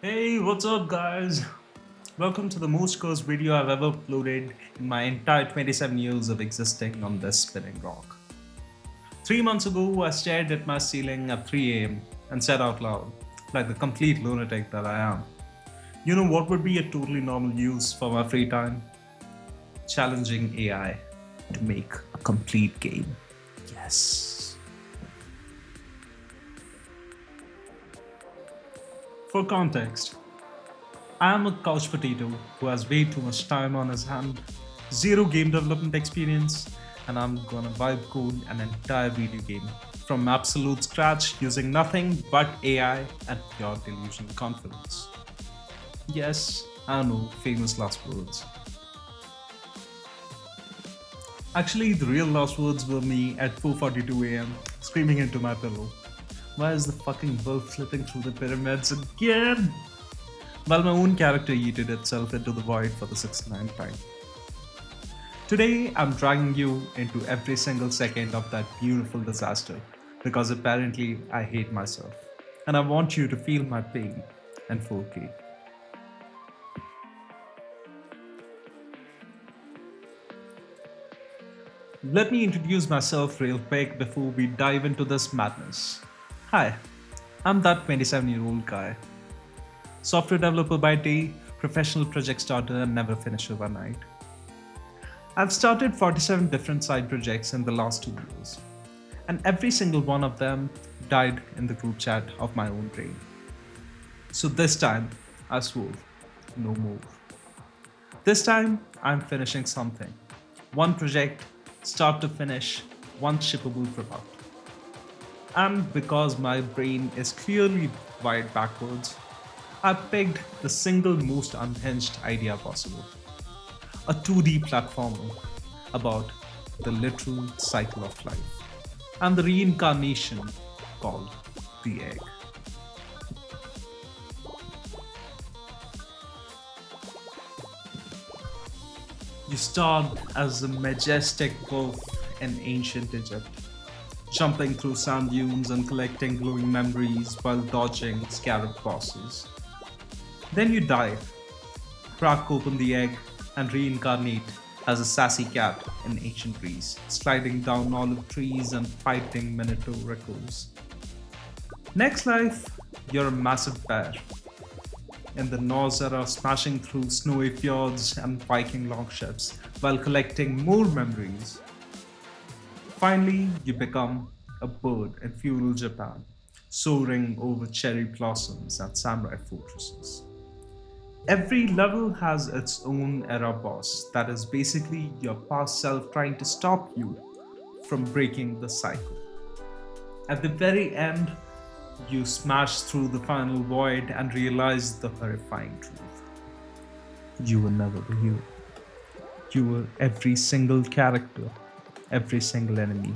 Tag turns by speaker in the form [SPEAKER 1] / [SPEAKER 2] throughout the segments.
[SPEAKER 1] Hey, what's up, guys? Welcome to the most cursed video I've ever uploaded in my entire 27 years of existing on this spinning rock. 3 months ago, I stared at my ceiling at 3 am and said out loud, like the complete lunatic that I am, you know what would be a totally normal use for my free time? Challenging AI to make a complete game. Yes. For context, I am a couch potato who has way too much time on his hand, zero game development experience, and I'm gonna vibe code an entire video game from absolute scratch using nothing but AI and pure delusion confidence. Yes, I know, famous last words. Actually, the real last words were me at 4:42 am screaming into my pillow. Why is the fucking wolf slipping through the pyramids again? While my own character yeeted itself into the void for the 69th time. Today, I'm dragging you into every single second of that beautiful disaster because apparently I hate myself. And I want you to feel my pain in 4K. Let me introduce myself real quick before we dive into this madness. Hi, I'm that 27-year-old guy. Software developer by day, professional project starter, and never finish overnight. I've started 47 different side projects in the last 2 years, and every single one of them died in the group chat of my own brain. So this time, I swore, no more. This time, I'm finishing something. One project, start to finish, one shippable product. And because my brain is clearly wired backwards, I picked the single most unhinged idea possible, a 2D platformer about the literal cycle of life and the reincarnation called the egg. You start as a majestic wolf in ancient Egypt, jumping through sand dunes and collecting glowing memories while dodging scarab bosses. Then you dive, crack open the egg, and reincarnate as a sassy cat in ancient Greece, sliding down olive trees and fighting minotaur echoes. Next life, you're a massive bear in the Norse era, smashing through snowy fjords and Viking longships while collecting more memories. Finally, you become a bird in feudal Japan, soaring over cherry blossoms and samurai fortresses. Every level has its own era boss that is basically your past self trying to stop you from breaking the cycle. At the very end, you smash through the final void and realize the horrifying truth. You were never the hero. You were every single character, every single enemy,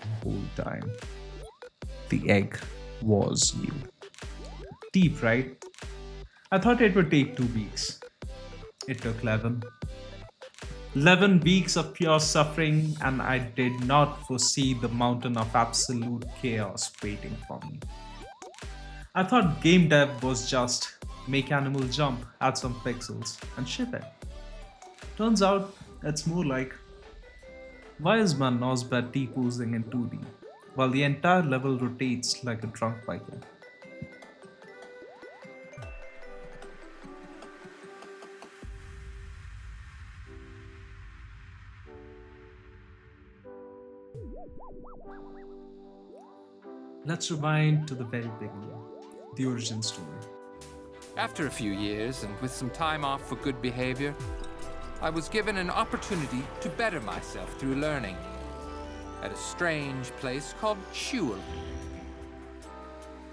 [SPEAKER 1] the whole time. The egg was you. Deep, right? I thought it would take 2 weeks. It took 11. 11 weeks of pure suffering, and I did not foresee the mountain of absolute chaos waiting for me. I thought game dev was just make animal jump, add some pixels, and ship it. Turns out it's more like why is my nosebed T-posing in 2D while the entire level rotates like a drunk Viking? Let's rewind to the very beginning, the origin story.
[SPEAKER 2] After a few years, and with some time off for good behavior, I was given an opportunity to better myself through learning at a strange place called Shul.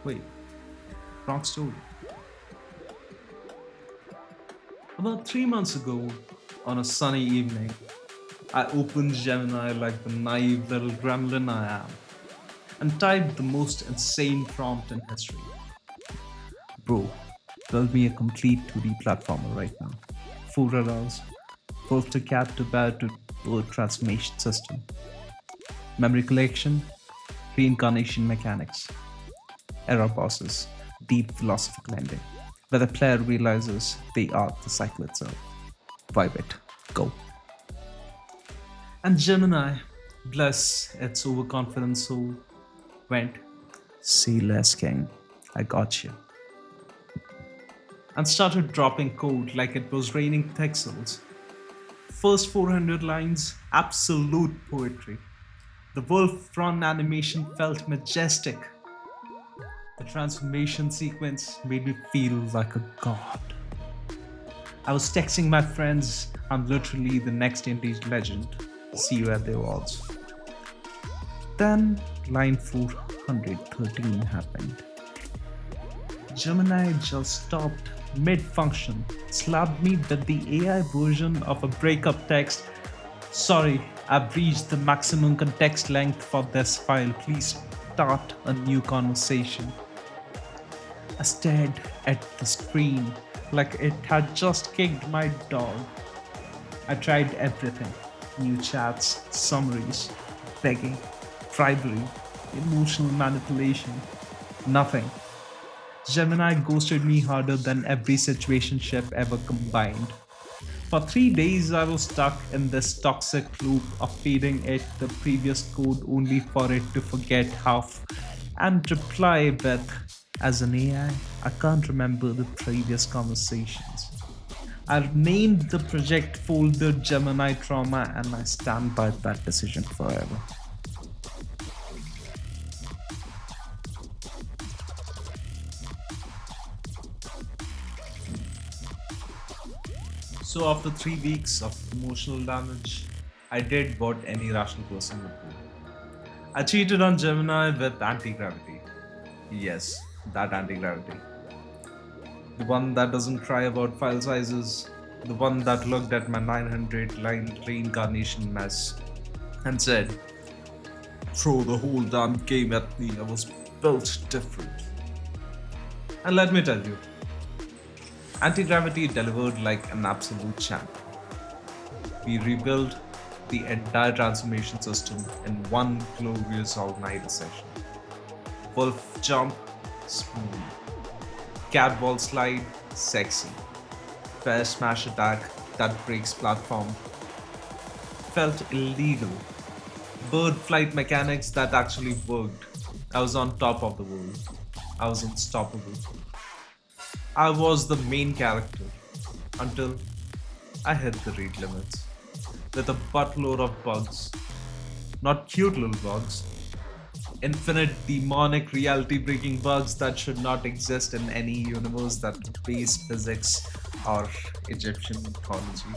[SPEAKER 1] Wait, wrong story. About 3 months ago, on a sunny evening, I opened Gemini like the naive little gremlin I am and typed the most insane prompt in history. Bro, build me a complete 2D platformer right now. Full radars, wolf to cat to bear to bird transformation system, memory collection, reincarnation mechanics, era bosses, deep philosophical ending, where the player realizes they are the cycle itself. Vibe it. Go. And Gemini, bless its overconfident soul, went, "See less, King. I got you." And started dropping code like it was raining pixels. First 400 lines, absolute poetry. The wolf run animation felt majestic. The transformation sequence made me feel like a god. I was texting my friends, "I'm literally the next indie legend. See you at the awards." Then line 413 happened. Gemini just stopped mid-function, slapped me with the AI version of a breakup text. "Sorry, I've reached the maximum context length for this file. Please start a new conversation." I stared at the screen like it had just kicked my dog. I tried everything: new chats, summaries, begging, bribery, emotional manipulation. Nothing. Gemini ghosted me harder than every situationship ever combined. For 3 days, I was stuck in this toxic loop of feeding it the previous code only for it to forget half and reply with, "As an AI, I can't remember the previous conversations." I named the project folder GeminiTrauma and I stand by that decision forever. So, after 3 weeks of emotional damage, I did what any rational person would do. I cheated on Gemini with Antigravity. Yes, that Antigravity. The one that doesn't cry about file sizes, the one that looked at my 900 line Reincarnation mess and said, "Throw the whole damn game at me, I was built different." And let me tell you, Antigravity delivered like an absolute champ. We rebuilt the entire transformation system in one glorious all-nighter session. Wolf jump, smooth. Cat ball slide, sexy. Bear smash attack that breaks platform. Felt illegal. Bird flight mechanics that actually worked. I was on top of the world. I was unstoppable. I was the main character until I hit the read limits with a buttload of bugs. Not cute little bugs. Infinite demonic reality breaking bugs that should not exist in any universe that obeys physics or Egyptian mythology.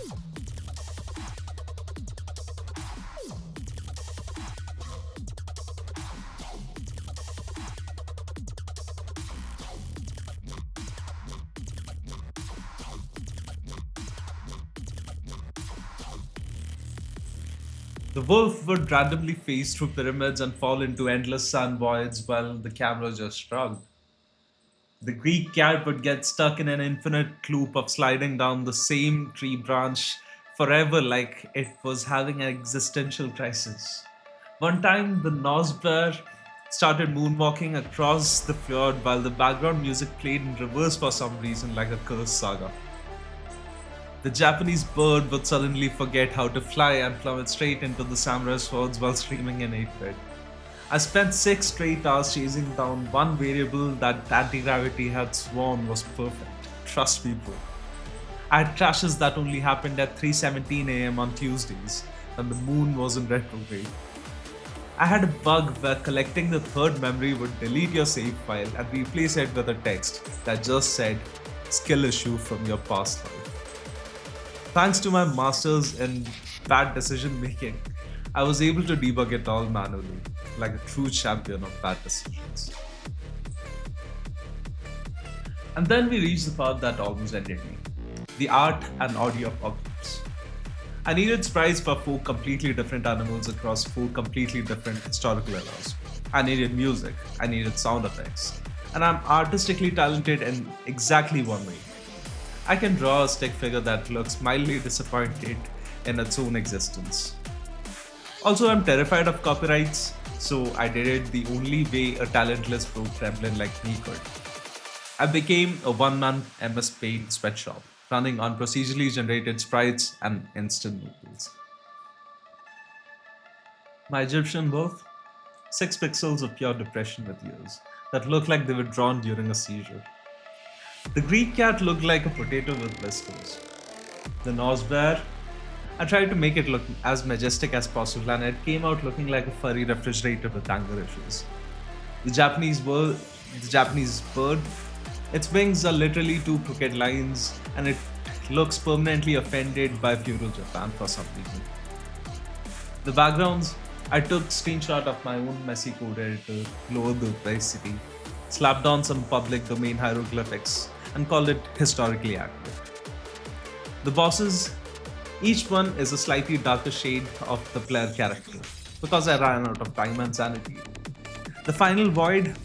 [SPEAKER 1] The wolf would randomly phase through pyramids and fall into endless sun voids while the camera just shrugged. The Greek cat would get stuck in an infinite loop of sliding down the same tree branch forever like it was having an existential crisis. One time, the Norse bear started moonwalking across the fjord while the background music played in reverse for some reason, like a cursed saga. The Japanese bird would suddenly forget how to fly and plummet straight into the samurai swords while screaming in 8-bit. I spent 6 straight hours chasing down one variable that anti-gravity had sworn was perfect. Trust me, bro. I had crashes that only happened at 3:17 a.m. on Tuesdays when the moon was in retrograde. I had a bug where collecting the third memory would delete your save file and replace it with a text that just said, "Skill issue from your past life." Thanks to my masters in bad decision making, I was able to debug it all manually, like a true champion of bad decisions. And then we reached the part that almost ended me: the art and audio apocalypse. I needed sprites for 4 completely different animals across 4 completely different historical eras. I needed music, I needed sound effects, and I'm artistically talented in exactly one way. I can draw a stick figure that looks mildly disappointed in its own existence. Also, I'm terrified of copyrights, so I did it the only way a talentless pro gremlin like me could. I became a one-man MS Paint sweatshop, running on procedurally generated sprites and instant noodles. My Egyptian birth? 6 pixels of pure depression with ears that looked like they were drawn during a seizure. The Greek cat looked like a potato with whiskers. The Norse bear? I tried to make it look as majestic as possible and it came out looking like a furry refrigerator with anger issues. The Japanese bird, its wings are literally two crooked lines and it looks permanently offended by feudal Japan for some reason. The backgrounds, I took screenshot of my own messy code editor, lowered the opacity, slapped on some public domain hieroglyphics, and called it historically accurate. The bosses, each one is a slightly darker shade of the player character, because I ran out of time and sanity. The final void,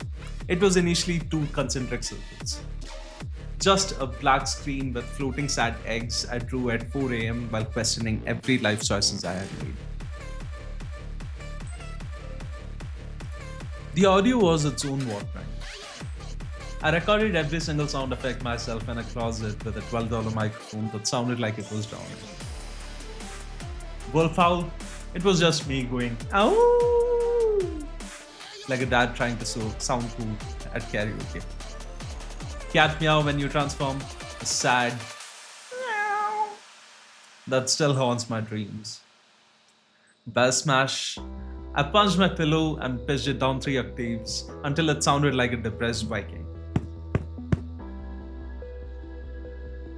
[SPEAKER 1] it was initially two concentric circles. Just a black screen with floating sad eggs I drew at 4 am while questioning every life choices I had made. The audio was its own war crime. I recorded every single sound effect myself in a closet with a $12 microphone that sounded like it was drowning. Wolf howl, it was just me going, "Ow!" like a dad trying to sound cool at karaoke. Cat meow when you transform, a sad meow that still haunts my dreams. Bass smash, I punched my pillow and pitched it down 3 octaves until it sounded like a depressed Viking.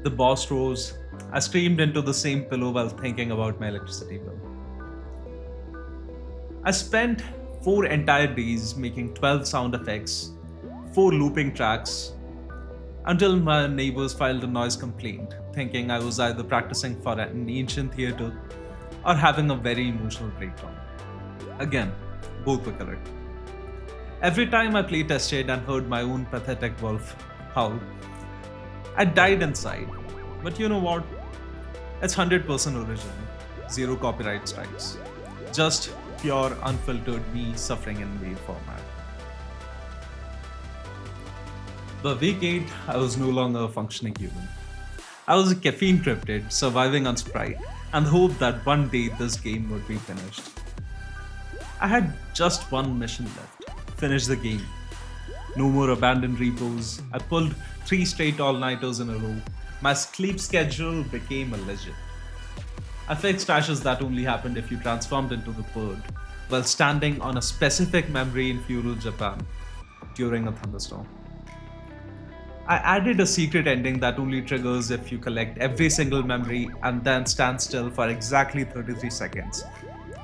[SPEAKER 1] The boss rose. I screamed into the same pillow while thinking about my electricity bill. I spent 4 entire days making 12 sound effects, 4 looping tracks, until my neighbors filed a noise complaint, thinking I was either practicing for an ancient theatre or having a very emotional breakdown. Again, both were correct. Every time I play tested and heard my own pathetic wolf howl, I died inside. But you know what? It's 100% original. Zero copyright strikes. Just pure, unfiltered me suffering in wave format. By week 8, I was no longer a functioning human. I was a caffeine cryptid surviving on Sprite and the hope that one day this game would be finished. I had just one mission left: finish the game. No more abandoned repos. I pulled 3 straight all-nighters in a row. My sleep schedule became a legend. I fixed crashes that only happened if you transformed into the bird while standing on a specific memory in feudal Japan during a thunderstorm. I added a secret ending that only triggers if you collect every single memory and then stand still for exactly 33 seconds.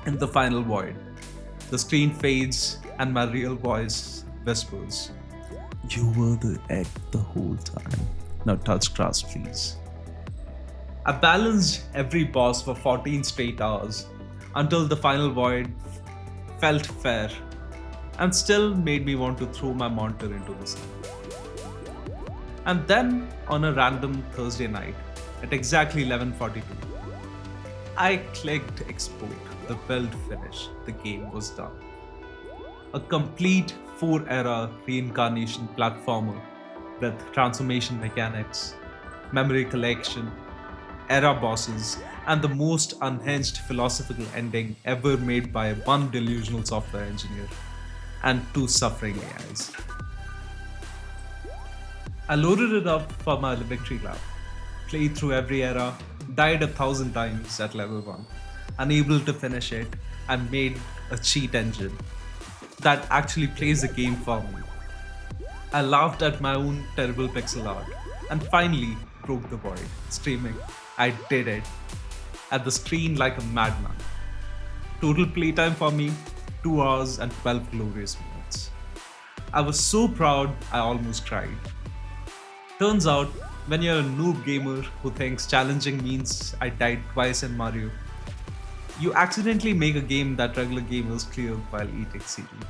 [SPEAKER 1] In the final void, the screen fades and my real voice whispers, "You were the egg the whole time. Now touch grass, please." I balanced every boss for 14 straight hours until the final void felt fair and still made me want to throw my monitor into the sun. And then, on a random Thursday night, at exactly 11:42, I clicked export. The build finished. The game was done. A complete 4-era reincarnation platformer with transformation mechanics, memory collection, era bosses, and the most unhinged philosophical ending ever made by one delusional software engineer and 2 suffering AIs. I loaded it up for my victory lap, played through every era, died 1,000 times at level 1, unable to finish it, and made a cheat engine that actually plays the game for me. I laughed at my own terrible pixel art and finally broke the void, screaming, "I did it!" at the screen like a madman. Total playtime for me, 2 hours and 12 glorious minutes. I was so proud I almost cried. Turns out, when you're a noob gamer who thinks challenging means I died twice in Mario, you accidentally make a game that regular gamers clear while eating cereal.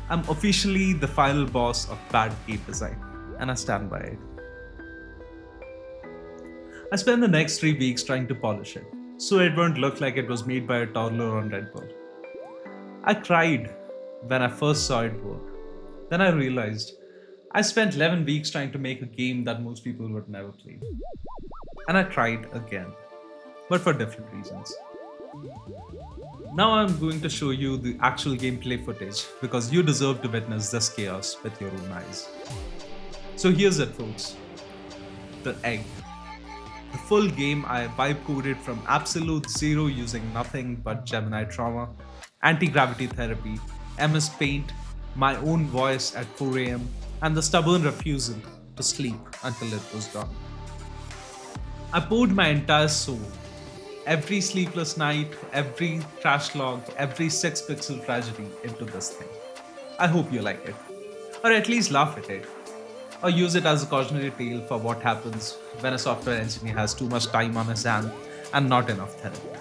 [SPEAKER 1] I'm officially the final boss of bad game design, and I stand by it. I spent the next 3 weeks trying to polish it, so it won't look like it was made by a toddler on Red Bull. I cried when I first saw it work. Then I realized I spent 11 weeks trying to make a game that most people would never play. And I tried again, but for different reasons. Now I'm going to show you the actual gameplay footage because you deserve to witness this chaos with your own eyes. So here's it, folks. The egg. The full game I vibe coded from absolute zero using nothing but GeminiTrauma, Antigravity Therapy, MS Paint, my own voice at 4 am, and the stubborn refusal to sleep until it was done. I poured my entire soul, every sleepless night, every trash log, every 6 pixel tragedy into this thing. I hope you like it, or at least laugh at it, or use it as a cautionary tale for what happens when a software engineer has too much time on his hand and not enough therapy.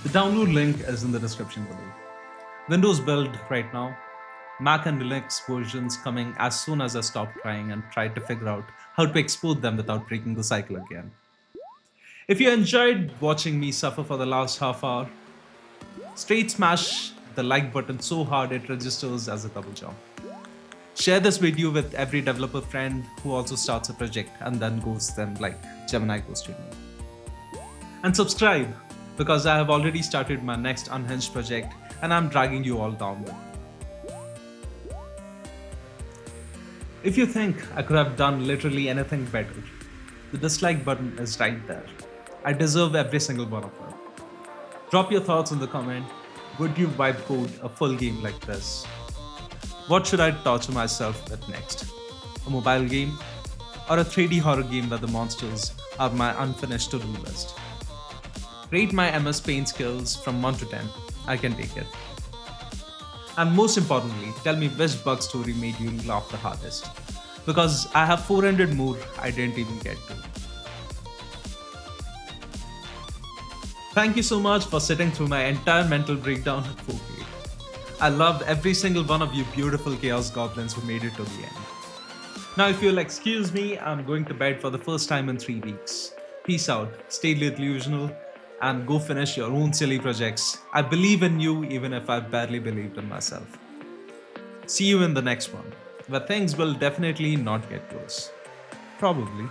[SPEAKER 1] The download link is in the description below. Windows build right now, Mac and Linux versions coming as soon as I stop trying and try to figure out how to export them without breaking the cycle again. If you enjoyed watching me suffer for the last half hour, straight smash the like button so hard it registers as a double jump. Share this video with every developer friend who also starts a project and then ghosts them like Gemini ghosted me. And subscribe because I have already started my next unhinged project and I'm dragging you all down with me. If you think I could have done literally anything better, the dislike button is right there. I deserve every single one of them. Drop your thoughts in the comment. Would you vibe code a full game like this? What should I torture myself with next? A mobile game? Or a 3D horror game where the monsters are my unfinished to-do list? Rate my MS Paint skills from 1 to 10. I can take it. And most importantly, tell me which bug story made you laugh the hardest. Because I have 400 more I didn't even get to. Thank you so much for sitting through my entire mental breakdown at 4K. I loved every single one of you beautiful Chaos Goblins who made it to the end. Now if you'll excuse me, I'm going to bed for the first time in 3 weeks. Peace out, stay delusional, and go finish your own silly projects. I believe in you even if I barely believed in myself. See you in the next one, where things will definitely not get worse. Probably.